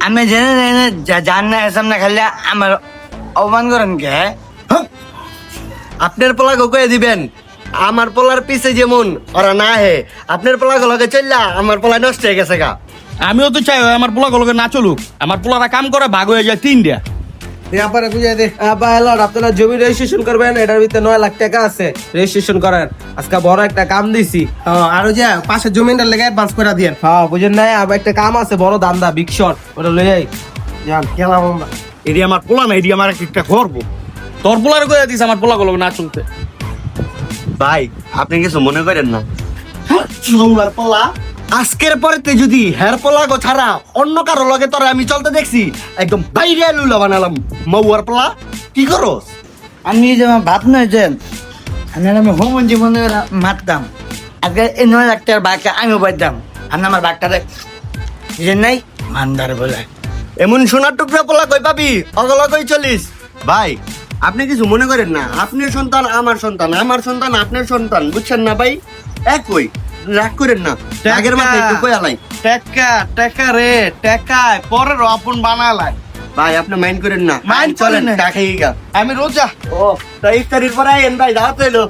আমি জেনে জেনে জান না সামনে খালি আমার অপমান করেন কে? আপনার পোলা কয়ে দিবেন আমার পোলার পিছে যেমন ওরা না হে আপনার পোলা গুলোকে চললা আমার পোলা নষ্ট হয়ে গেছে গা। আমিও তো চাই আমার পোলা গুলোকে না চলুক, আমার পোলারা কাম করে ভাগ হয়ে যায় 3টা। ব্যাপারে বুঝাই দে। লর্ড, আপনারা জমি রেজিস্ট্রেশন করবেন, এটার ভিতরে 9 লাখ টাকা আছে, রেজিস্ট্রেশন করেন। আজকে বড় একটা কাম দিছি। আর ওই যে পাশে জমিটার লেগে অ্যাডভান্স করে দিয়ে। হ্যাঁ বুঝেন নাই, আবার একটা কাম আছে বড় দান্দা, বিগ শট, ওটা লই যাই। জান গেলাম আমরা। এটি আমার পোলা না, এটি আমার একটা করবো। তোর পোলার কয়ে দিস আমার পোলা গুলোকে না চলতে। ভাই আপনি কিছু মনে করেন না, আমার পোলা আজকের পরেতে যদি হের পোলা গো ছাড়া অন্য কারো লগে তোরা আমি চলতে দেখছি একদম বাইরে লুলা বানালাম। মৌয়ার পোলা কি করস? আমি যেমন ভাত নয়েছেন আমি হোমন জীবনে মারতাম, আজকে এই 9 লাখ টাকার বাঘটা আমিও পাইতাম। আমি আমার বাঘটারে যে নাই মান্দার বলে এমন সোনার টুকরা পোলা কই পাবি, অগলা কই চলিস? ভাই আপনি কিছু মনে করেন না, আপনার সন্তান আমার সন্তান, আমার সন্তান আপনার সন্তান, বুঝছেন না ভাই? একই রাগ করেন না, আগের মাথায় একটু কয়ালাই। টাকা রে টাকায় পরের আপন বানালায়। ভাই আপনি মাইন্ড করেন না, Mind চলেন করেন না। টাকাই গা। আমি রোজা ও তাই ইফতারির পরে আইন ভাই, দাওয়াত হইলো।